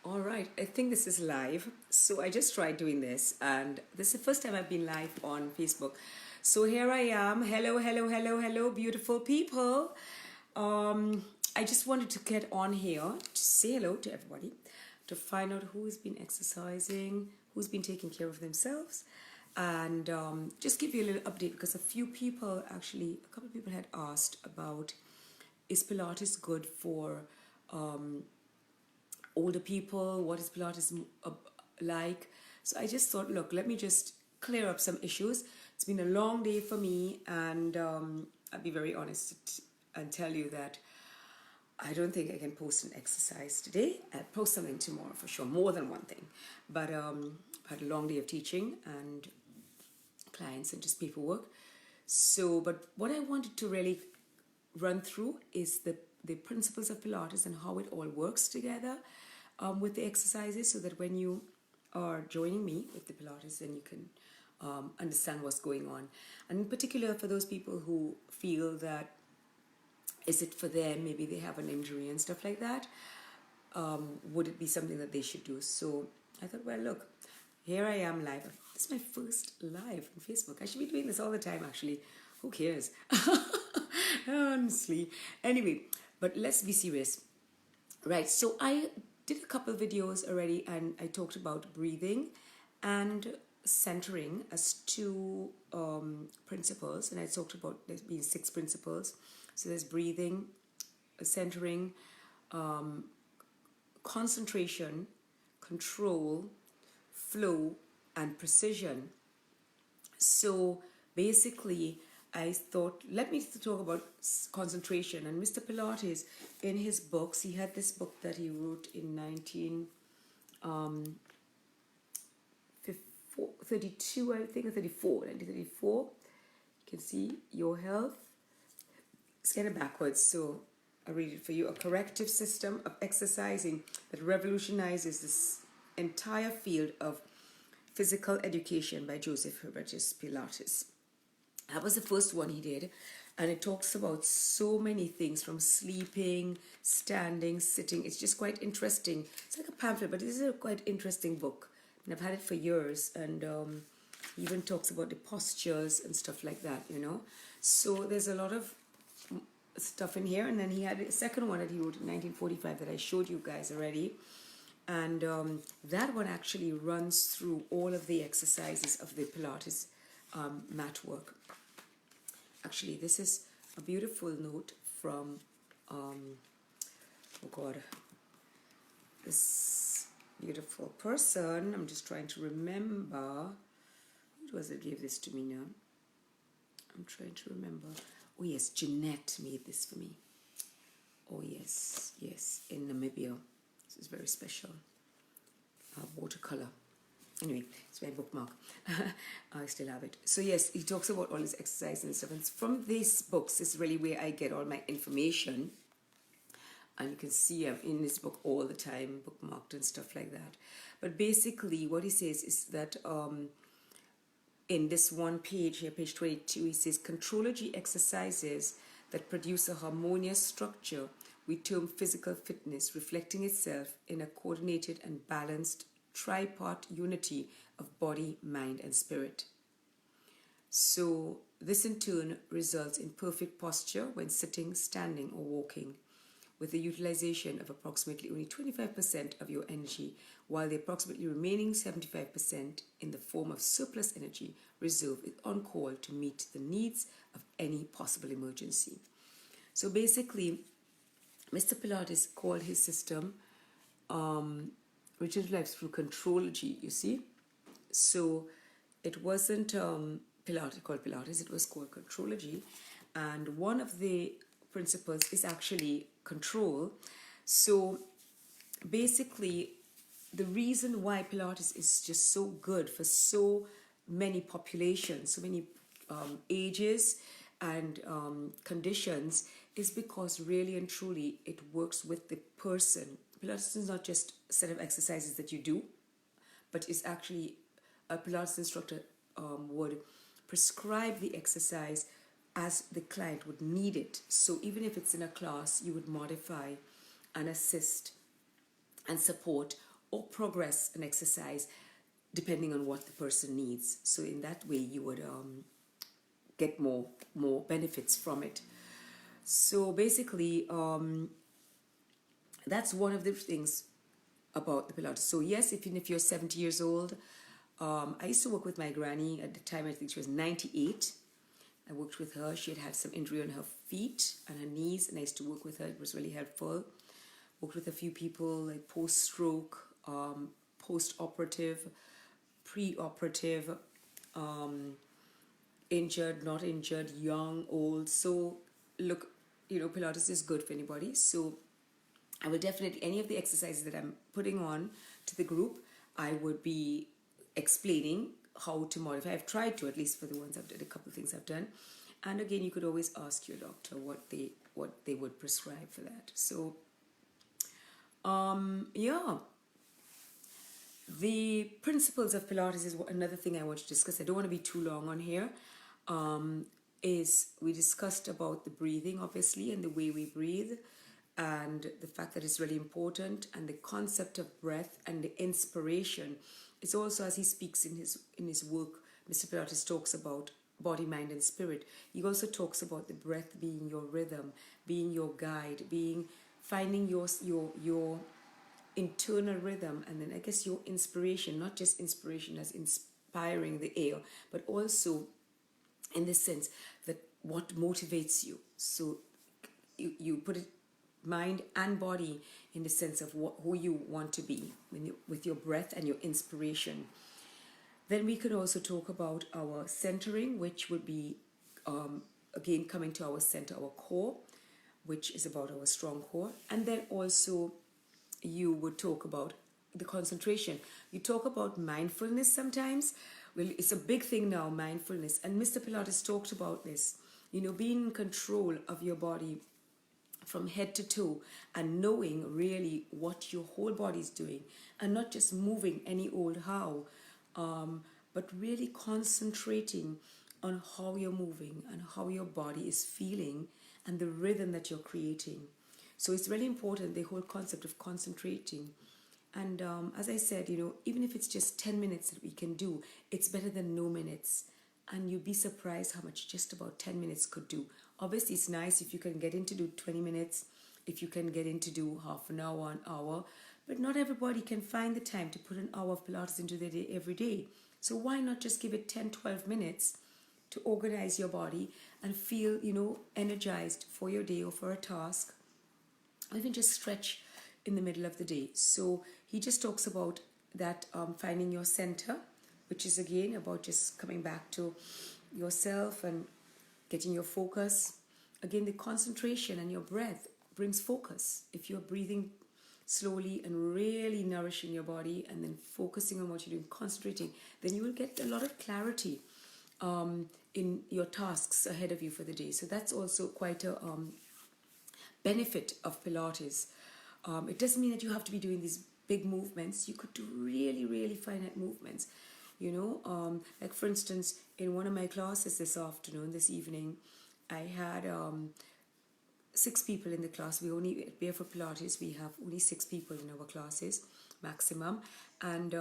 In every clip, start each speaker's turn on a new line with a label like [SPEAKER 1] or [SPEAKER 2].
[SPEAKER 1] All right, I think this is live. So I just tried doing this, and this is the first time I've been live on Facebook. So here I am. Hello, hello, hello, hello, beautiful people. I just wanted to get on here to say hello to everybody, to find out who's been exercising, who's been taking care of themselves, and just give you a little update because a couple of people had asked about, is Pilates good for older people? What is Pilates like? So I just thought, look, let me just clear up some issues. It's been a long day for me, and I'll be very honest and tell you that I don't think I can post an exercise today. I'll post something tomorrow for sure, more than one thing. But I had a long day of teaching and clients and just paperwork. So, but what I wanted to really run through is the principles of Pilates and how it all works together with the exercises, so that when you are joining me with the Pilates, then you can understand what's going on. And in particular, for those people who feel that, is it for them, maybe they have an injury and stuff like that, would it be something that they should do? So I thought, well, look, here I am live. This is my first live on Facebook. I should be doing this all the time, actually. Who cares? Honestly. Anyway, but let's be serious. Right, so I did a couple of videos already, and I talked about breathing and centering as two principles, and I talked about there being 6 principles. So there's breathing, centering, concentration, control, flow, and precision. So basically, I thought, let me talk about concentration. And Mr. Pilates, in his books, he had this book that he wrote in 1932, I think, or 1934. You can see Your Health. It's kind of backwards, so I'll read it for you. A corrective system of exercising that revolutionizes this entire field of physical education by Joseph Herbertus Pilates. That was the first one he did, and it talks about so many things, from sleeping, standing, sitting. It's just quite interesting. It's like a pamphlet, but this is a quite interesting book, and I've had it for years. And he even talks about the postures and stuff like that, you know. So there's a lot of stuff in here. And then he had a second one that he wrote in 1945 that I showed you guys already. And that one actually runs through all of the exercises of the Pilates mat work. Actually, this is a beautiful note from, this beautiful person. I'm just trying to remember. Who was it gave this to me now? I'm trying to remember. Oh yes, Jeanette made this for me. Oh yes, in Namibia. This is very special. Watercolor. Anyway, it's my bookmark. I still have it. So yes, he talks about all his exercise and stuff. And from these books is really where I get all my information. And you can see I'm in this book all the time, bookmarked and stuff like that. But basically what he says is that in this one page here, page 22, he says, contrology exercises that produce a harmonious structure we term physical fitness, reflecting itself in a coordinated and balanced tripart unity of body, mind, and spirit. So this in turn results in perfect posture when sitting, standing, or walking, with the utilization of approximately only 25% of your energy, while the approximately remaining 75% in the form of surplus energy reserved is on call to meet the needs of any possible emergency. So basically, Mr. Pilates called his system Return to Life through Contrology, you see. So it wasn't Pilates called Pilates, it was called Contrology. And one of the principles is actually control. So basically, the reason why Pilates is just so good for so many populations, so many ages and conditions, is because really and truly it works with the person. Pilates is not just a set of exercises that you do, but it's actually a Pilates instructor would prescribe the exercise as the client would need it. So even if it's in a class, you would modify and assist and support or progress an exercise depending on what the person needs. So in that way, you would get more benefits from it. So basically, that's one of the things about the Pilates. So yes, even if you're 70 years old, I used to work with my granny at the time. I think she was 98. I worked with her. She had some injury on her feet and her knees, and I used to work with her. It was really helpful. Worked with a few people like post-stroke, post-operative, pre-operative, injured, not injured, young, old. So look, Pilates is good for anybody. So I will definitely, any of the exercises that I'm putting on to the group, I would be explaining how to modify. I've tried to, at least for the ones I've done, a couple of things I've done. And again, you could always ask your doctor what they would prescribe for that. So, yeah. The principles of Pilates is another thing I want to discuss. I don't want to be too long on here. Is we discussed about the breathing, obviously, and the way we breathe, and the fact that it's really important, and the concept of breath and the inspiration. It's also, as he speaks in his work, Mr. Pilates talks about body, mind, and spirit. He also talks about the breath being your rhythm, being your guide, finding your internal rhythm, and then I guess your inspiration, not just inspiration as inspiring the air, but also in the sense that what motivates you. So you put it mind and body in the sense of who you want to be with your breath and your inspiration. Then we could also talk about our centering, which would be again coming to our center, our core, which is about our strong core. And then also you would talk about the concentration. You talk about mindfulness sometimes. Well, it's a big thing now, mindfulness. And Mr. Pilates talked about this, being in control of your body from head to toe and knowing really what your whole body is doing, and not just moving any old how, but really concentrating on how you're moving and how your body is feeling and the rhythm that you're creating. So it's really important, the whole concept of concentrating. And as I said, even if it's just 10 minutes that we can do, it's better than no minutes. And you'd be surprised how much just about 10 minutes could do. Obviously, it's nice if you can get in to do 20 minutes, if you can get in to do half an hour, but not everybody can find the time to put an hour of Pilates into their day every day. So why not just give it 10, 12 minutes to organize your body and feel, energized for your day or for a task, or even just stretch in the middle of the day. So he just talks about that, finding your center, which is again about just coming back to yourself and getting your focus. Again, the concentration and your breath brings focus. If you're breathing slowly and really nourishing your body and then focusing on what you're doing, concentrating, then you will get a lot of clarity in your tasks ahead of you for the day. So that's also quite a benefit of Pilates. It doesn't mean that you have to be doing these big movements. You could do really, really finite movements. Like for instance, in one of my classes this evening, I had 6 people in the class. We only, at Barefoot Pilates, we have only 6 people in our classes, maximum. And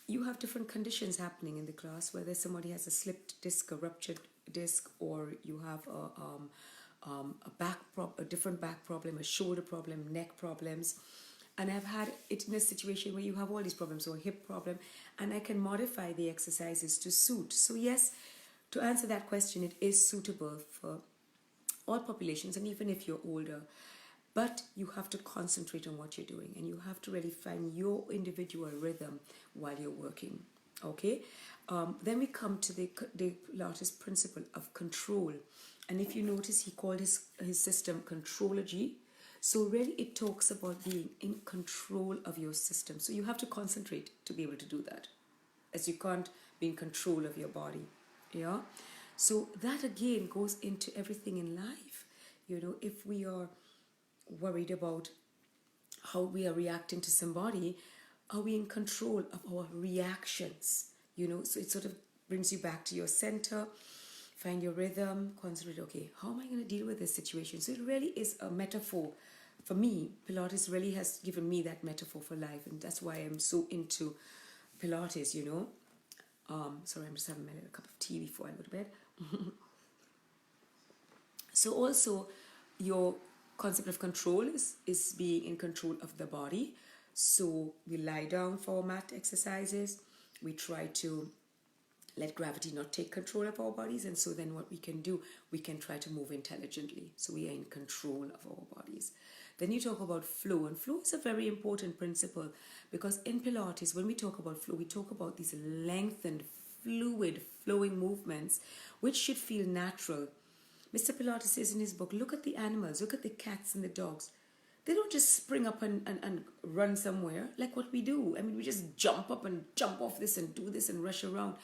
[SPEAKER 1] you have different conditions happening in the class, whether somebody has a slipped disc, a ruptured disc, or you have a different back problem, a shoulder problem, neck problems. And I've had it in a situation where you have all these problems, or a hip problem, and I can modify the exercises to suit. So yes, to answer that question, it is suitable for all populations, and even if you're older. But you have to concentrate on what you're doing, and you have to really find your individual rhythm while you're working. Okay? Then we come to the Pilates principle of control. And if you notice, he called his system Contrology. So really it talks about being in control of your system. So you have to concentrate to be able to do that, as you can't be in control of your body. Yeah. So that again goes into everything in life. If we are worried about how we are reacting to somebody, are we in control of our reactions? So it sort of brings you back to your center. Find your rhythm, concentrate, okay, how am I going to deal with this situation? So it really is a metaphor for me, Pilates really has given me that metaphor for life, and that's why I'm so into Pilates, you know. Sorry, I'm just having my little cup of tea before I go to bed. So also, your concept of control is being in control of the body. So we lie down for mat exercises. We try to let gravity not take control of our bodies, and so then what we can do, we can try to move intelligently, so we are in control of our bodies. Then you talk about flow, and flow is a very important principle, because in Pilates, when we talk about flow, we talk about these lengthened, fluid, flowing movements which should feel natural. Mr. Pilates says in his book, look at the animals, look at the cats and the dogs. They don't just spring up and run somewhere like what we do. I mean, we just jump up and jump off this and do this and rush around.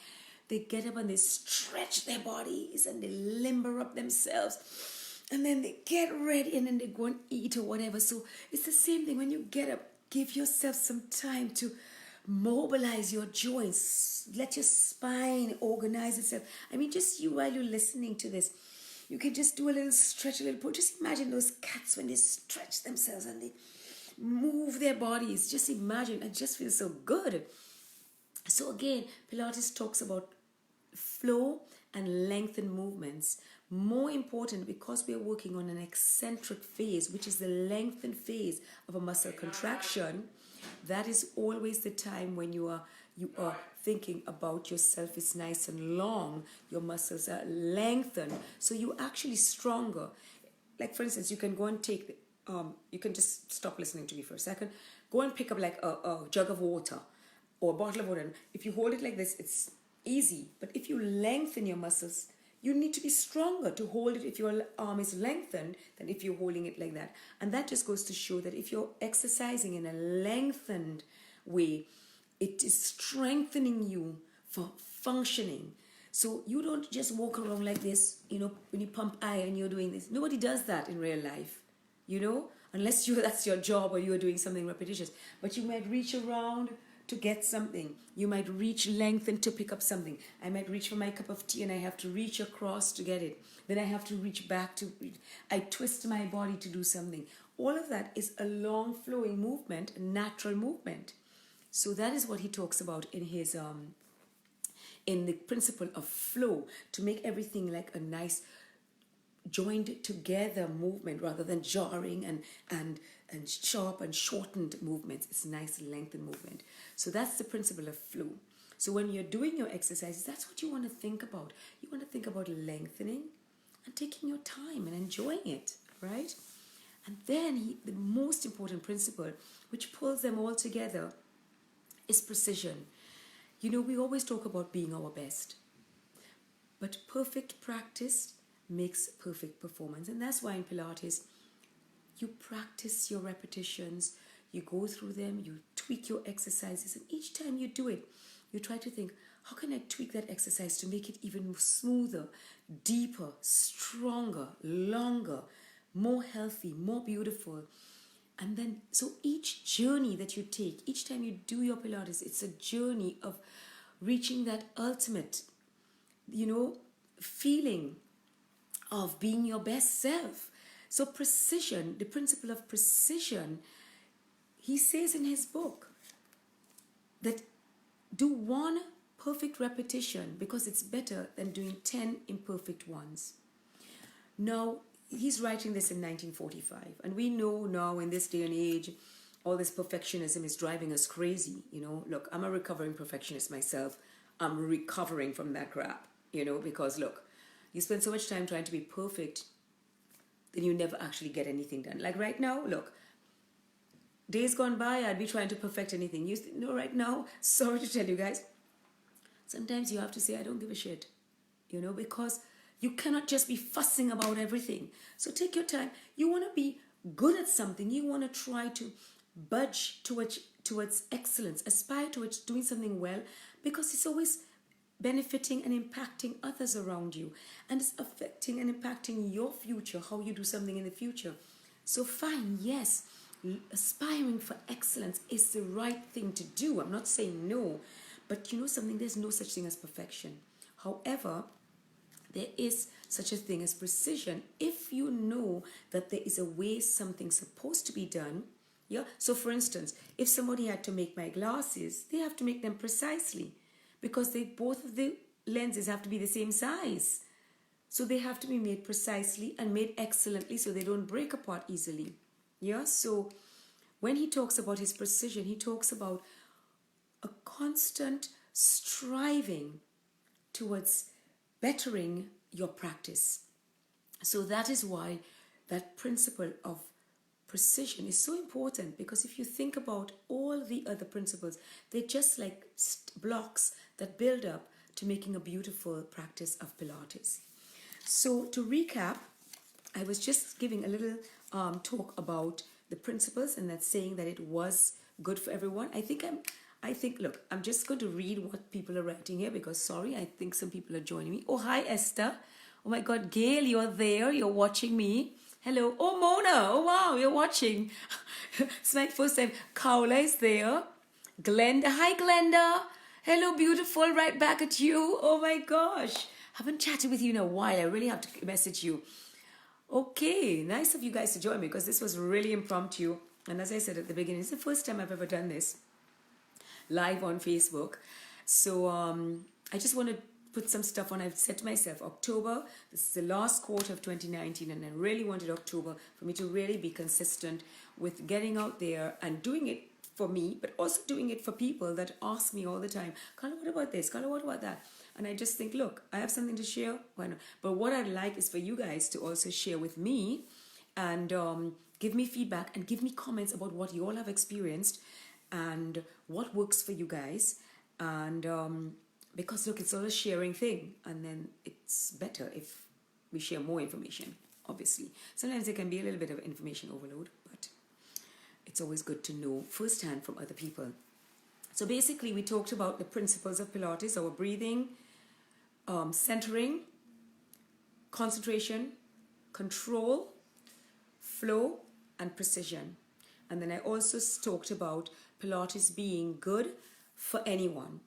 [SPEAKER 1] They get up and they stretch their bodies and they limber up themselves. And then they get ready and then they go and eat or whatever. So it's the same thing when you get up. Give yourself some time to mobilize your joints. Let your spine organize itself. I mean, just you while you're listening to this, you can just do a little stretch, a little pull. Just imagine those cats when they stretch themselves and they move their bodies. Just imagine. It just feels so good. So again, Pilates talks about flow and lengthened movements. More important, because we are working on an eccentric phase, which is the lengthened phase of a muscle contraction. That is always the time when you are thinking about yourself is nice and long. Your muscles are lengthened, so you're actually stronger. Like for instance, you can go and take you can just stop listening to me for a second. Go and pick up like a jug of water or a bottle of water. If you hold it like this, it's easy. But if you lengthen your muscles, you need to be stronger to hold it if your arm is lengthened than if you're holding it like that. And that just goes to show that if you're exercising in a lengthened way, it is strengthening you for functioning. So you don't just walk around like this, you know, when you pump iron, you're doing this. Nobody does that in real life, you know, unless that's your job or you're doing something repetitious. But you might reach around to get something. You might reach lengthen to pick up something. I might reach for my cup of tea and I have to reach across to get it. Then I have to reach back I twist my body to do something. All of that is a long flowing movement, a natural movement. So that is what he talks about in his in the principle of flow, to make everything like a nice joined together movement rather than jarring and sharp and shortened movements. It's nice lengthened movement. So that's the principle of flow. So when you're doing your exercises, that's what you want to think about. You want to think about lengthening and taking your time and enjoying it, right? And then the most important principle, which pulls them all together, is precision. You know, we always talk about being our best, but perfect practice makes perfect performance. And that's why in Pilates, you practice your repetitions, you go through them, you tweak your exercises, and each time you do it, you try to think, how can I tweak that exercise to make it even smoother, deeper, stronger, longer, more healthy, more beautiful? And then, so each journey that you take, each time you do your Pilates, it's a journey of reaching that ultimate, you know, feeling of being your best self. So precision, the principle of precision, he says in his book that do one perfect repetition because it's better than doing 10 imperfect ones. Now, he's writing this in 1945, and we know now in this day and age, all this perfectionism is driving us crazy. You know, look, I'm a recovering perfectionist myself. I'm recovering from that crap, you know, because look, you spend so much time trying to be perfect, then you never actually get anything done. Like right now, look, days gone by, I'd be trying to perfect anything. You know, right now, sorry to tell you guys, sometimes you have to say, I don't give a shit, you know, because you cannot just be fussing about everything. So take your time. You want to be good at something. You want to try to budge towards excellence, aspire towards doing something well, because it's always benefiting and impacting others around you, and it's affecting and impacting your future, how you do something in the future. So fine, yes, aspiring for excellence is the right thing to do. I'm not saying no, but you know something, there's no such thing as perfection. However, There is such a thing as precision if you know that there is a way something's supposed to be done. Yeah. So for instance, if somebody had to make my glasses, they have to make them precisely because both of the lenses have to be the same size. So they have to be made precisely and made excellently so they don't break apart easily. Yeah. So when he talks about his precision, he talks about a constant striving towards bettering your practice. So that is why that principle of precision is so important, because if you think about all the other principles, they're just like blocks that build up to making a beautiful practice of Pilates. So to recap, I was just giving a little talk about the principles and that's saying that it was good for everyone. Look, I'm just going to read what people are writing here because, sorry, I think some people are joining me. Oh, hi, Esther. Oh, my God, Gail, you're there. You're watching me. Hello. Oh, Mona. Oh, wow, you're watching. It's my first time. Carla is there. Glenda. Hi, Glenda. Hello, beautiful. Right back at you. Oh, my gosh. Haven't chatted with you in a while. I really have to message you. Okay, nice of you guys to join me because this was really impromptu. And as I said at the beginning, it's the first time I've ever done this live on Facebook. So I just want to put some stuff on. I've said to myself, October, this is the last quarter of 2019, and I really wanted October for me to really be consistent with getting out there and doing it for me, but also doing it for people that ask me all the time, Carla, what about this? Carla, what about that? And I just think, look, I have something to share. Why not? But what I'd like is for you guys to also share with me and give me feedback and give me comments about what you all have experienced and what works for you guys. And because look, it's all a sharing thing, and then it's better if we share more information. Obviously, sometimes there can be a little bit of information overload, but it's always good to know firsthand from other people. So basically, we talked about the principles of Pilates: our breathing, centering, concentration, control, flow, and precision. And then I also talked about Pilates being good for anyone.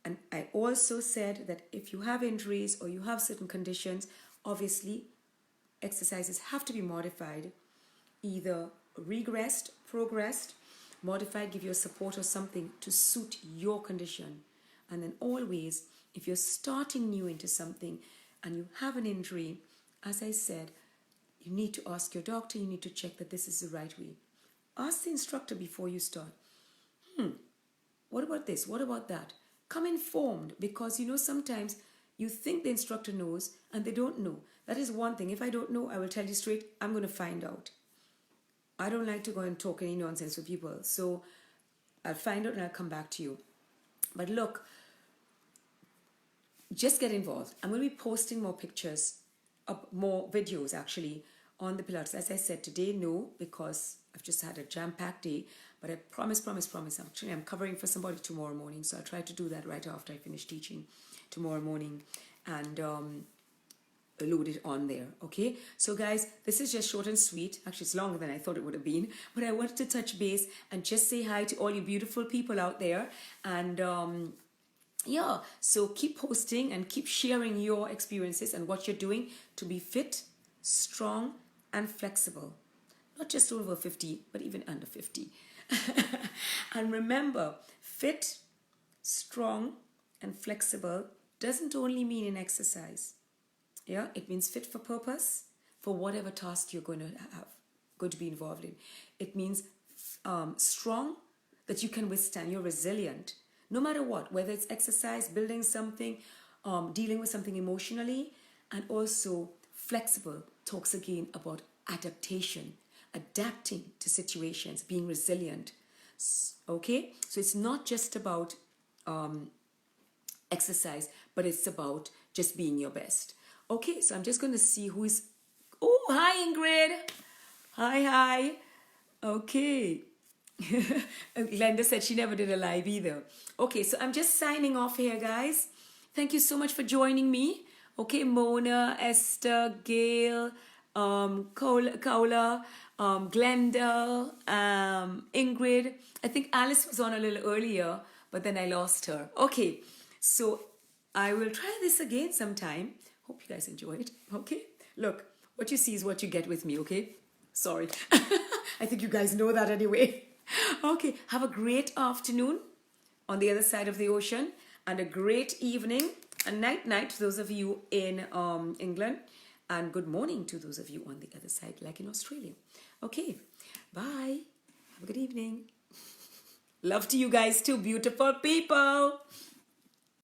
[SPEAKER 1] And I also said that if you have injuries or you have certain conditions, obviously exercises have to be modified, either regressed, progressed, modified, give you a support or something to suit your condition. And then always, if you're starting new into something and you have an injury, as I said, you need to ask your doctor, you need to check that this is the right way. Ask the instructor before you start. What about this? What about that? Come informed, because sometimes you think the instructor knows and they don't know. That is one thing. If I don't know, I will tell you straight, I'm going to find out. I don't like to go and talk any nonsense with people. So I'll find out and I'll come back to you. But look, just get involved. I'm going to be posting more pictures, more videos actually on the Pilates. As I said, today, no, because I've just had a jam-packed day. But I promise. Actually, I'm covering for somebody tomorrow morning. So I'll try to do that right after I finish teaching tomorrow morning and load it on there. Okay? So guys, this is just short and sweet. Actually, it's longer than I thought it would have been. But I wanted to touch base and just say hi to all you beautiful people out there. And yeah, so keep posting and keep sharing your experiences and what you're doing to be fit, strong, and flexible. Not just over 50, but even under 50. And remember, fit, strong, and flexible doesn't only mean in exercise. Yeah, it means fit for purpose for whatever task you're going to be involved in. It means strong, that you can withstand. You're resilient, no matter what, whether it's exercise, building something, dealing with something emotionally, and also flexible talks again about adaptation. Adapting to situations, being resilient. Okay? So it's not just about exercise, but it's about just being your best. Okay, so I'm just going to see who is... Oh, hi, Ingrid. Hi. Okay. Glenda said she never did a live either. Okay, so I'm just signing off here, guys. Thank you so much for joining me. Okay, Mona, Esther, Gail, Kaula, Glenda, Ingrid. I think Alice was on a little earlier, but then I lost her. Okay, so I will try this again sometime Hope you guys enjoyed. Okay? Look, what you see is what you get with me, okay? Sorry. I think you guys know that anyway. Okay, have a great afternoon on the other side of the ocean and a great evening and night to those of you in England, and good morning to those of you on the other side like in Australia. Okay, bye. Have a good evening. Love to you guys too, beautiful people.